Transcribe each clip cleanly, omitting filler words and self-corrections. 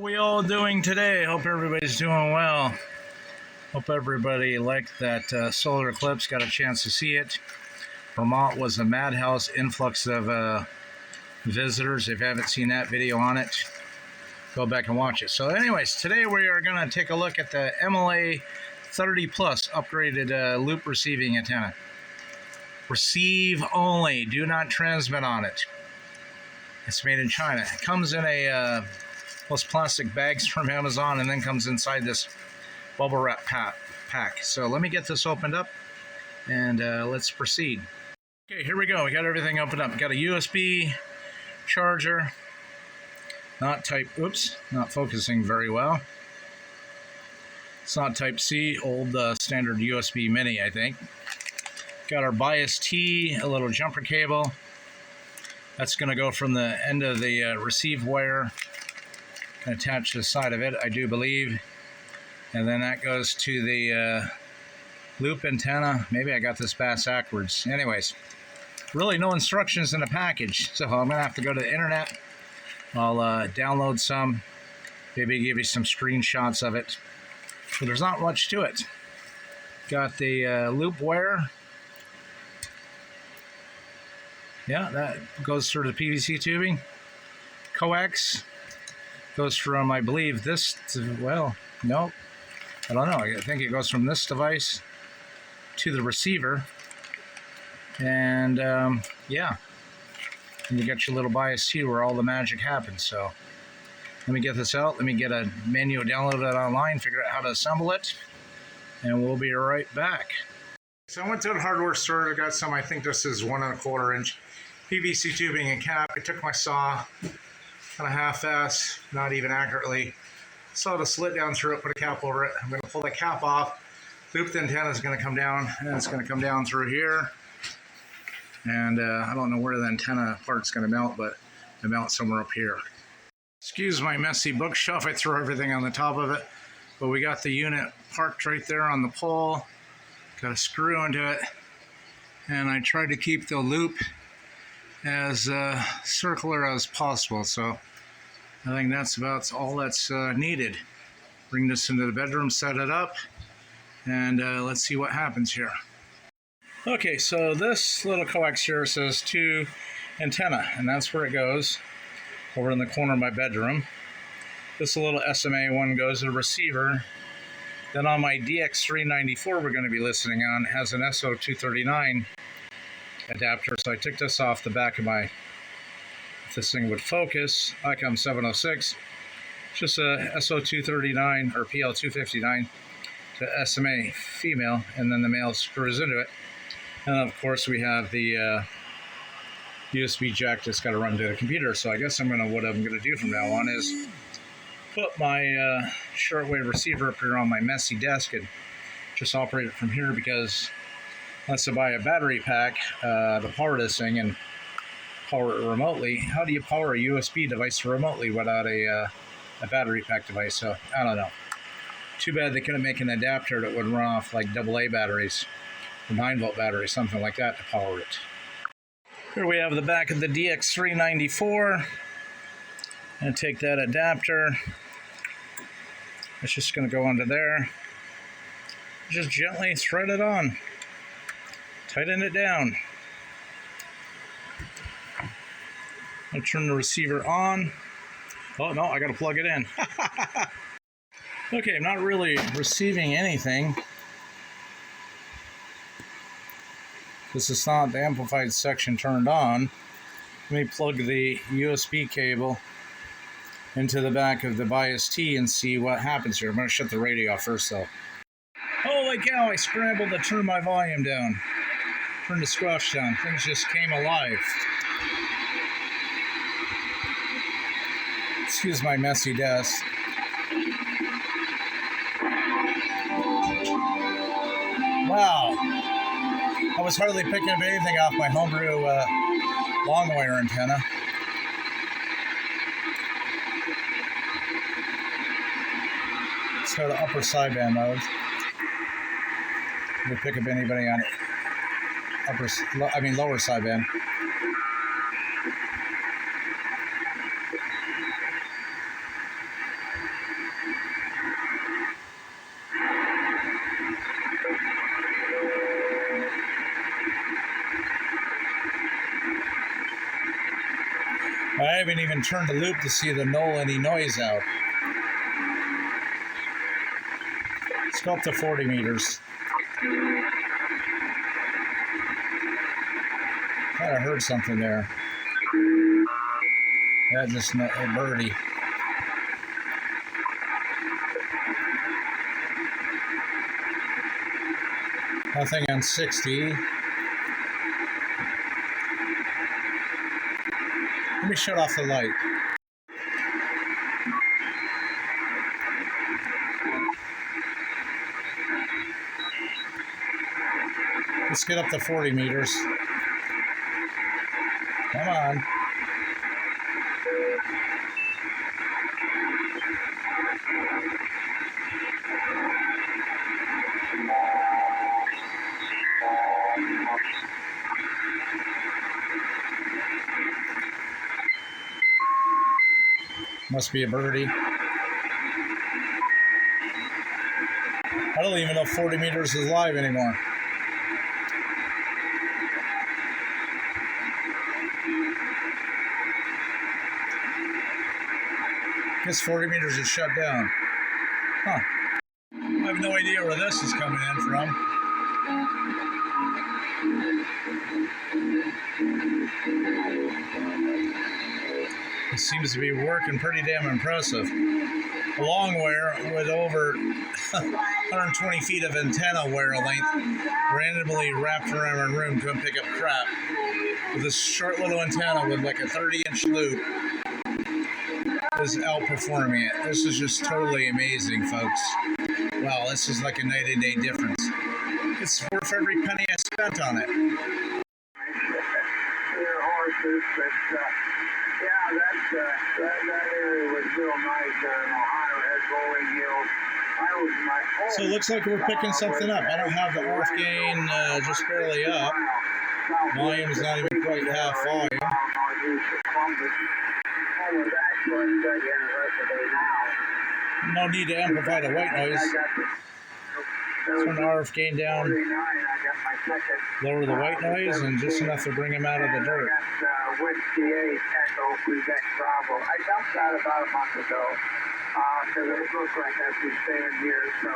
What are we all doing today? Hope everybody's doing well. Hope everybody liked that solar eclipse, got a chance to see it. Vermont was a madhouse influx of visitors. If you haven't seen that video on it, go back and watch it. So anyways, today we are going to take a look at the MLA 30 Plus upgraded loop receiving antenna. Receive only, do not transmit on it. It's made in China. It comes in a those plastic bags from Amazon, and then comes inside this bubble wrap pack. So let me get this opened up, and let's proceed. Okay, here we go. We got everything opened up. We got a USB charger, not type, oops, not focusing very well. It's not type C, old standard USB mini, I think. Got our bias T, a little jumper cable. That's going to go from the end of the receive wire and attach to the side of it, I do believe. And then that goes to the loop antenna. Maybe I got this backwards. Anyways, really no instructions in the package, so I'm going to have to go to the internet. I'll download some, maybe give you some screenshots of it. But there's not much to it. Got the loop wire. Yeah, that goes through the PVC tubing. Coax goes from, I believe, this to, well, no, I don't know. I think it goes from this device to the receiver. And yeah, and you get your little bias T where all the magic happens. So let me get this out. Let me get a menu, download it online, figure out how to assemble it, and we'll be right back. So I went to the hardware store. I got some, I think this is 1 1/4 inch PVC tubing and cap. I took my saw, kind of half-ass, not even accurately. Sawed a slit down through it, put a cap over it. I'm going to pull the cap off. Looped antenna is going to come down, and it's going to come down through here. And I don't know where the antenna part's going to mount, but it'll mount somewhere up here. Excuse my messy bookshelf. I threw everything on the top of it. But we got the unit parked right there on the pole. Got a screw into it. And I tried to keep the loop as circular as possible. So I think that's about all that's needed. Bring this into the bedroom, set it up, and let's see what happens here. Okay, so this little coax here says to antenna, and that's where it goes, over in the corner of my bedroom. This little SMA one goes to the receiver. Then on my DX394 we're going to be listening on, it has an SO239 adapter, so I took this off the back of my, if this thing would focus, ICOM 706, just a SO239 or PL259 to SMA female, and then the male screws into it. And then of course we have the USB jack that's got to run to the computer. So I guess what I'm going to do from now on is put my shortwave receiver up here on my messy desk and just operate it from here, because unless I buy a battery pack to power this thing and power it remotely, how do you power a USB device remotely without a battery pack device? So I don't know. Too bad they couldn't make an adapter that would run off like AA batteries, 9-volt batteries, something like that to power it. Here we have the back of the DX394. And take that adapter. It's just going to go onto there. Just gently thread it on. Tighten it down. I'll turn the receiver on. Oh no, I got to plug it in. Okay, I'm not really receiving anything. This is not the amplified section turned on. Let me plug the USB cable into the back of the bias T and see what happens here. I'm going to shut the radio off first though. Holy cow, I scrambled to turn my volume down. Turn the squash down. Things just came alive. Excuse my messy desk. Wow. I was hardly picking up anything off my homebrew long wire antenna. Let's go to upper sideband mode. We'll pick up anybody on lower sideband. haven't even turned the loop to see the null any noise out. Let's go up to 40 meters. Thought I heard something there. Yeah, just a birdie. Nothing on 60. Let me shut off the light. Let's get up to 40 meters. Come on. Must be a birdie. I don't even know if 40 meters is live anymore. Guess 40 meters is shut down. Huh. I have no idea where this is coming in from. It seems to be working pretty damn impressive. A long wire with over 120 feet of antenna wire length randomly wrapped around a room couldn't pick up crap. With this short little antenna with like a 30-inch loop is outperforming it. This is just totally amazing, folks. Wow, this is like a night and day difference. It's worth every penny I spent on it. They're horses, but that area was real nice there in Ohio. It had rolling hills. So it looks like we're picking something up. I don't have the RF gain just barely up. Volume's not even quite half volume. No need to amplify the white noise. Turn the RF gain down, lower the white noise, and just enough to bring him out of the dirt. I dumped that about a month ago because it looks like I'd be staying here, so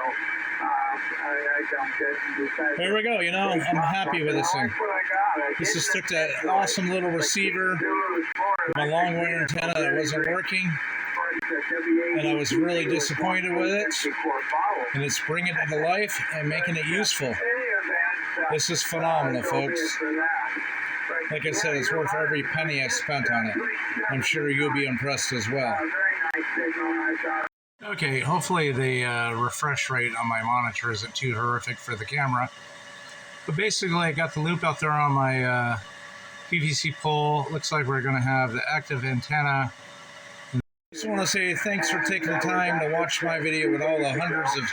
I dumped it and decided. There we go. You know, I'm happy with this thing. This just took that awesome little receiver, my long wire antenna that wasn't working, and I was really disappointed with it, and it's bringing it to life and making it useful. This is phenomenal, folks. Like I said, it's worth every penny I spent on it. I'm sure you'll be impressed as well. Okay, hopefully the refresh rate on my monitor isn't too horrific for the camera. But basically, I got the loop out there on my PVC pole. Looks like we're going to have the active antenna. I just want to say thanks for taking the time to watch my video with all the hundreds of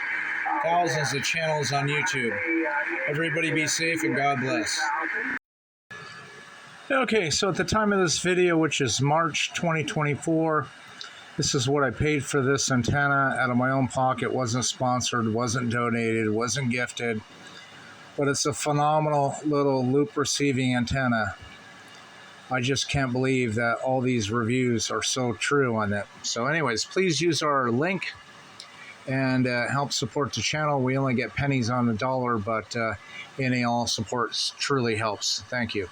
thousands of channels on YouTube. Everybody be safe and God bless. Okay, so at the time of this video, which is March 2024, this is what I paid for this antenna out of my own pocket. Wasn't sponsored, wasn't donated, wasn't gifted, but it's a phenomenal little loop receiving antenna. I just can't believe that all these reviews are so true on it. So anyways, please use our link and help support the channel. We only get pennies on the dollar, but any all support truly helps. Thank you.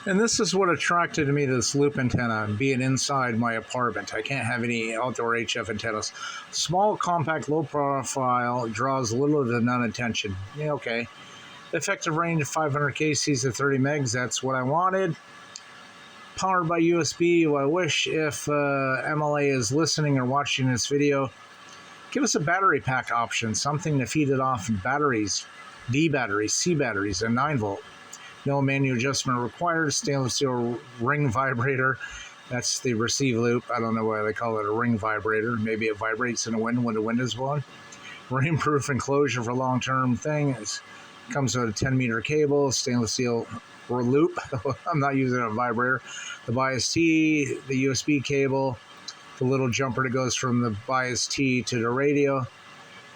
And this is what attracted me to this loop antenna, being inside my apartment. I can't have any outdoor HF antennas. Small, compact, low profile, draws little to none attention. Yeah, okay. Effective range of 500 kcs to 30 megs, that's what I wanted. Powered by USB. Well, I wish if MLA is listening or watching this video, give us a battery pack option, something to feed it off in batteries, D batteries, C batteries, and 9-volt. No manual adjustment required. Stainless steel ring vibrator. That's the receive loop. I don't know why they call it a ring vibrator. Maybe it vibrates in the wind when the wind is blowing. Rainproof enclosure for long-term thing. It comes with a 10-meter cable, stainless steel loop. I'm not using a vibrator. The bias T, the USB cable, the little jumper that goes from the bias T to the radio,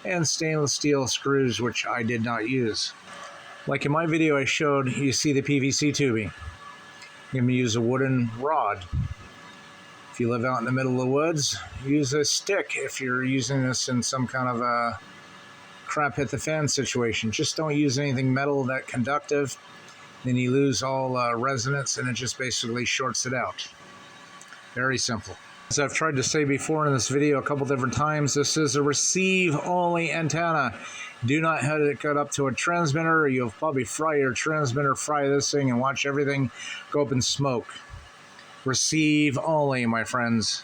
and stainless steel screws, which I did not use. Like in my video I showed, you see the PVC tubing. I'm going to use a wooden rod. If you live out in the middle of the woods, use a stick if you're using this in some kind of a crap hit the fan situation. Just don't use anything metal that conductive. Then you lose all resonance and it just basically shorts it out. Very simple. As I've tried to say before in this video a couple different times, this is a receive-only antenna. Do not have it cut up to a transmitter, or you'll probably fry your transmitter, fry this thing, and watch everything go up in smoke. Receive only, my friends.